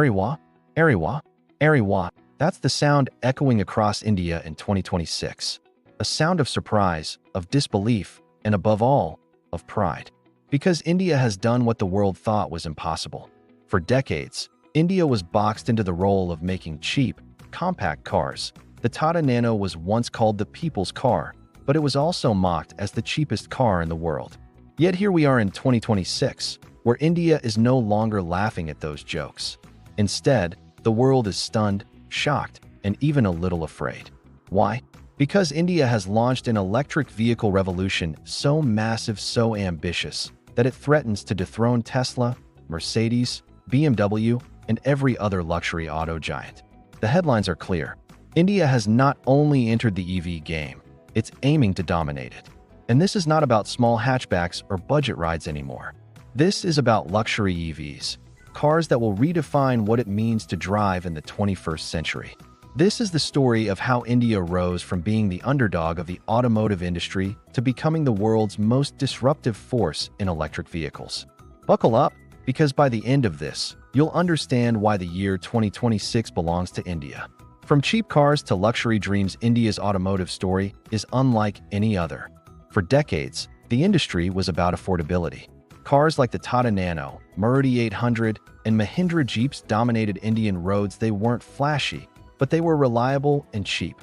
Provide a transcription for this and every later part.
Ariwa, Ariwa, Ariwa. That's the sound echoing across India in 2026. A sound of surprise, of disbelief, and above all, of pride. Because India has done what the world thought was impossible. For decades, India was boxed into the role of making cheap, compact cars. The Tata Nano was once called the people's car, but it was also mocked as the cheapest car in the world. Yet here we are in 2026, where India is no longer laughing at those jokes. Instead, the world is stunned, shocked, and even a little afraid. Why? Because India has launched an electric vehicle revolution so massive, so ambitious, that it threatens to dethrone Tesla, Mercedes, BMW, and every other luxury auto giant. The headlines are clear. India has not only entered the EV game, it's aiming to dominate it. And this is not about small hatchbacks or budget rides anymore. This is about luxury EVs. Cars that will redefine what it means to drive in the 21st century. This is the story of how India rose from being the underdog of the automotive industry to becoming the world's most disruptive force in electric vehicles. Buckle up, because by the end of this, you'll understand why the year 2026 belongs to India. From cheap cars to luxury dreams, India's automotive story is unlike any other. For decades, the industry was about affordability. Cars like the Tata Nano, Maruti 800, and Mahindra Jeeps dominated Indian roads. They weren't flashy, but they were reliable and cheap,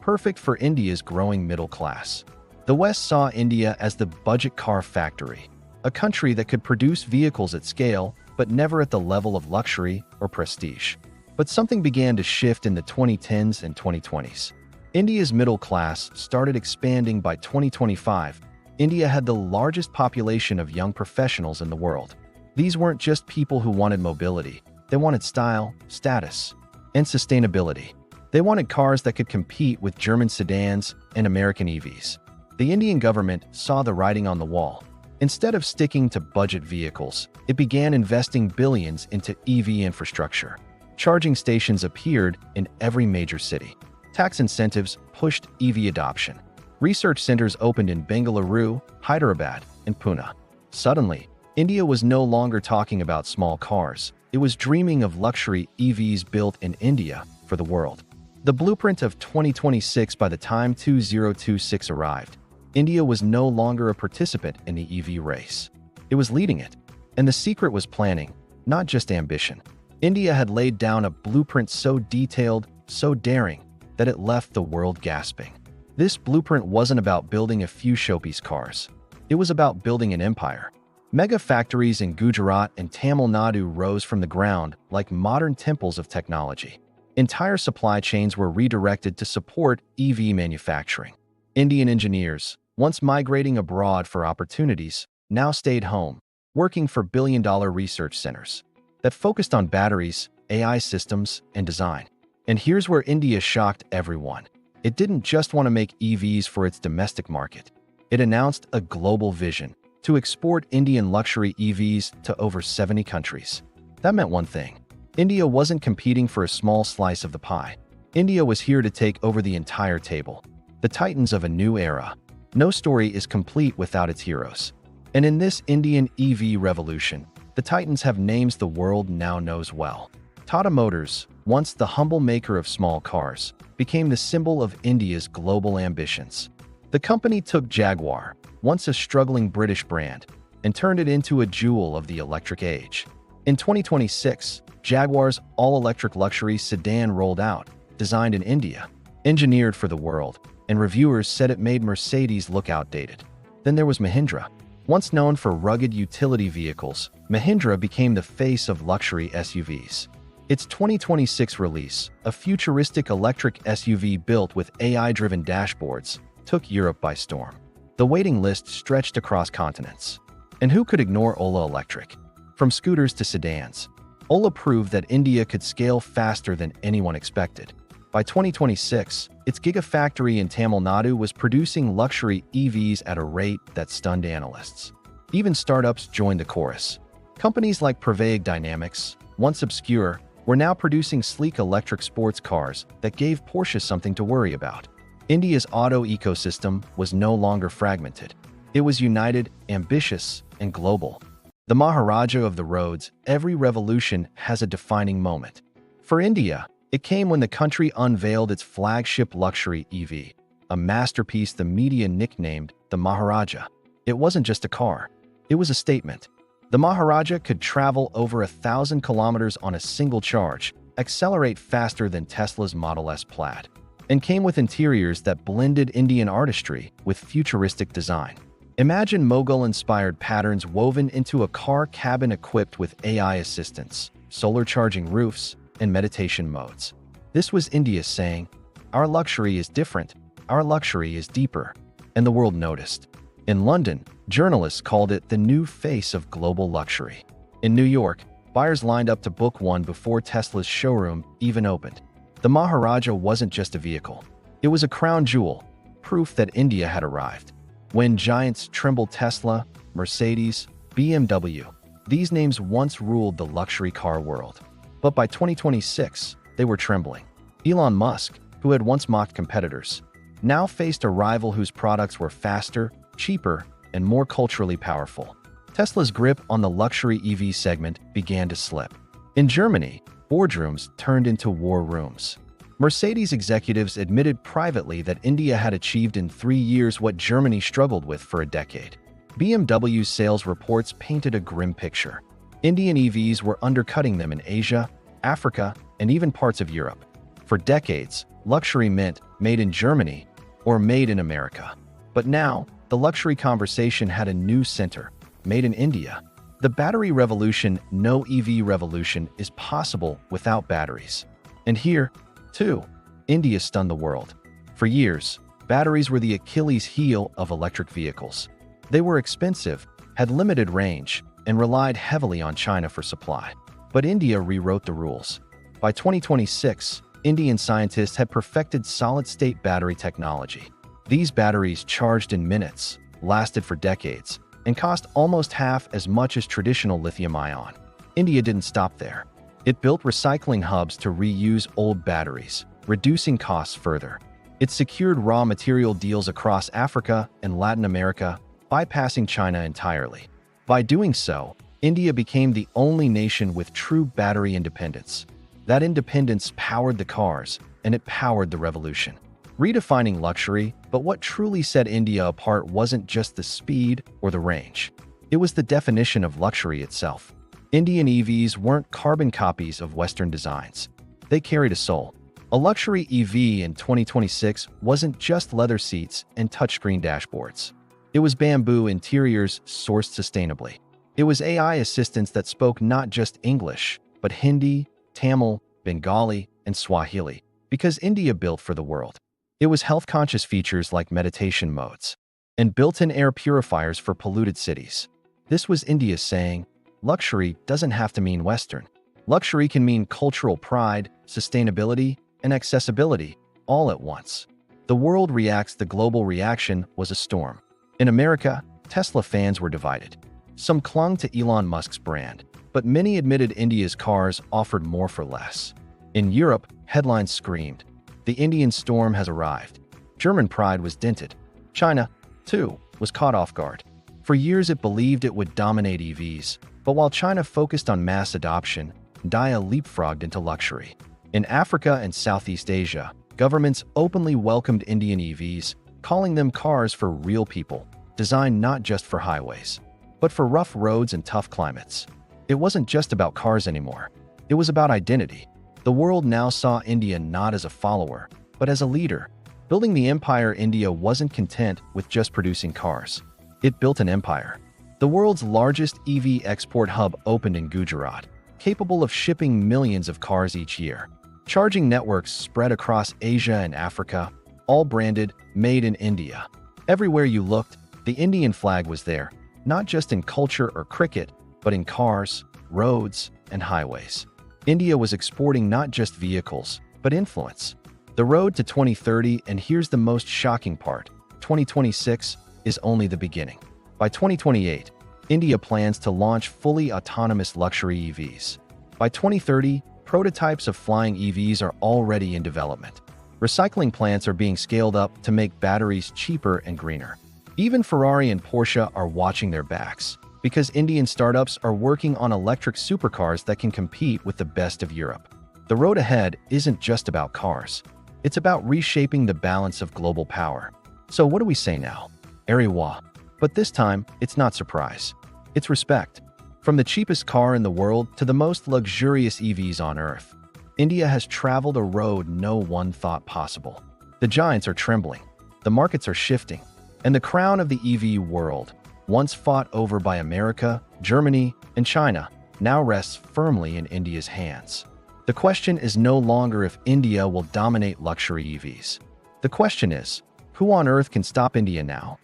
perfect for India's growing middle class. The West saw India as the budget car factory, a country that could produce vehicles at scale, but never at the level of luxury or prestige. But something began to shift in the 2010s and 2020s. India's middle class started expanding. By 2025. India had the largest population of young professionals in the world. These weren't just people who wanted mobility. They wanted style, status, and sustainability. They wanted cars that could compete with German sedans and American EVs. The Indian government saw the writing on the wall. Instead of sticking to budget vehicles, it began investing billions into EV infrastructure. Charging stations appeared in every major city. Tax incentives pushed EV adoption. Research centers opened in Bengaluru, Hyderabad, and Pune. Suddenly, India was no longer talking about small cars. It was dreaming of luxury EVs built in India for the world. The blueprint of 2026. By the time 2026 arrived, India was no longer a participant in the EV race. It was leading it. And the secret was planning, not just ambition. India had laid down a blueprint so detailed, so daring, that it left the world gasping. This blueprint wasn't about building a few showpiece cars. It was about building an empire. Mega factories in Gujarat and Tamil Nadu rose from the ground like modern temples of technology. Entire supply chains were redirected to support EV manufacturing. Indian engineers, once migrating abroad for opportunities, now stayed home, working for billion-dollar research centers that focused on batteries, AI systems, and design. And here's where India shocked everyone. It didn't just want to make EVs for its domestic market. It announced a global vision to export Indian luxury EVs to over 70 countries. That meant one thing. India wasn't competing for a small slice of the pie. India was here to take over the entire table. The titans of a new era. No story is complete without its heroes. And in this Indian EV revolution, the titans have names the world now knows well. Tata Motors, once the humble maker of small cars, became the symbol of India's global ambitions. The company took Jaguar, once a struggling British brand, and turned it into a jewel of the electric age. In 2026, Jaguar's all-electric luxury sedan rolled out, designed in India, engineered for the world, and reviewers said it made Mercedes look outdated. Then there was Mahindra. Once known for rugged utility vehicles, Mahindra became the face of luxury SUVs. Its 2026 release, a futuristic electric SUV built with AI-driven dashboards, took Europe by storm. The waiting list stretched across continents. And who could ignore Ola Electric? From scooters to sedans, Ola proved that India could scale faster than anyone expected. By 2026, its gigafactory in Tamil Nadu was producing luxury EVs at a rate that stunned analysts. Even startups joined the chorus. Companies like Prevaic Dynamics, once obscure, were now producing sleek electric sports cars that gave Porsche something to worry about. India's auto ecosystem was no longer fragmented. It was united, ambitious, and global. The Maharaja of the roads, every revolution has a defining moment. For India, it came when the country unveiled its flagship luxury EV, a masterpiece the media nicknamed the Maharaja. It wasn't just a car. It was a statement. The Maharaja could travel over 1,000 kilometers on a single charge, accelerate faster than Tesla's Model S Plaid, and came with interiors that blended Indian artistry with futuristic design. Imagine Mughal-inspired patterns woven into a car cabin equipped with AI assistants, solar charging roofs, and meditation modes. This was India saying, "Our luxury is different, our luxury is deeper," and the world noticed. In London, journalists called it the new face of global luxury. In New York, buyers lined up to book one before Tesla's showroom even opened. The Maharaja wasn't just a vehicle. It was a crown jewel, proof that India had arrived. When giants trembled Tesla, Mercedes, BMW, these names once ruled the luxury car world. But by 2026, they were trembling. Elon Musk, who had once mocked competitors, now faced a rival whose products were faster, cheaper, and more culturally powerful. Tesla's grip on the luxury EV segment began to slip. In Germany, boardrooms turned into war rooms. Mercedes executives admitted privately that India had achieved in 3 years what Germany struggled with for a decade. BMW's sales reports painted a grim picture. Indian EVs were undercutting them in Asia, Africa, and even parts of Europe. For decades, luxury meant made in Germany or made in America. But now, the luxury conversation had a new center, made in India. The battery revolution, no EV revolution, is possible without batteries. And here, too, India stunned the world. For years, batteries were the Achilles heel of electric vehicles. They were expensive, had limited range, and relied heavily on China for supply. But India rewrote the rules. By 2026, Indian scientists had perfected solid-state battery technology. These batteries charged in minutes, lasted for decades, and cost almost half as much as traditional lithium-ion. India didn't stop there. It built recycling hubs to reuse old batteries, reducing costs further. It secured raw material deals across Africa and Latin America, bypassing China entirely. By doing so, India became the only nation with true battery independence. That independence powered the cars, and it powered the revolution. Redefining luxury, but what truly set India apart wasn't just the speed or the range. It was the definition of luxury itself. Indian EVs weren't carbon copies of Western designs. They carried a soul. A luxury EV in 2026 wasn't just leather seats and touchscreen dashboards. It was bamboo interiors sourced sustainably. It was AI assistants that spoke not just English, but Hindi, Tamil, Bengali, and Swahili, because India built for the world. It was health-conscious features like meditation modes and built-in air purifiers for polluted cities. This was India saying, luxury doesn't have to mean Western. Luxury can mean cultural pride, sustainability, and accessibility, all at once. The world reacts. The global reaction was a storm. In America, Tesla fans were divided. Some clung to Elon Musk's brand, but many admitted India's cars offered more for less. In Europe, headlines screamed, "The Indian storm has arrived." German pride was dented. China, too, was caught off guard. For years it believed it would dominate EVs, but while China focused on mass adoption, India leapfrogged into luxury. In Africa and Southeast Asia, governments openly welcomed Indian EVs, calling them cars for real people, designed not just for highways, but for rough roads and tough climates. It wasn't just about cars anymore. It was about identity. The world now saw India not as a follower, but as a leader. Building the empire, India wasn't content with just producing cars. It built an empire. The world's largest EV export hub opened in Gujarat, capable of shipping millions of cars each year. Charging networks spread across Asia and Africa, all branded Made in India. Everywhere you looked, the Indian flag was there, not just in culture or cricket, but in cars, roads, and highways. India was exporting not just vehicles, but influence. The road to 2030, and here's the most shocking part, 2026 is only the beginning. By 2028, India plans to launch fully autonomous luxury EVs. By 2030, prototypes of flying EVs are already in development. Recycling plants are being scaled up to make batteries cheaper and greener. Even Ferrari and Porsche are watching their backs, because Indian startups are working on electric supercars that can compete with the best of Europe. The road ahead isn't just about cars. It's about reshaping the balance of global power. So what do we say now? Ariwa. But this time, it's not surprise. It's respect. From the cheapest car in the world to the most luxurious EVs on Earth, India has traveled a road no one thought possible. The giants are trembling, the markets are shifting, and the crown of the EV world, once fought over by America, Germany, and China, now rests firmly in India's hands. The question is no longer if India will dominate luxury EVs. The question is, who on earth can stop India now?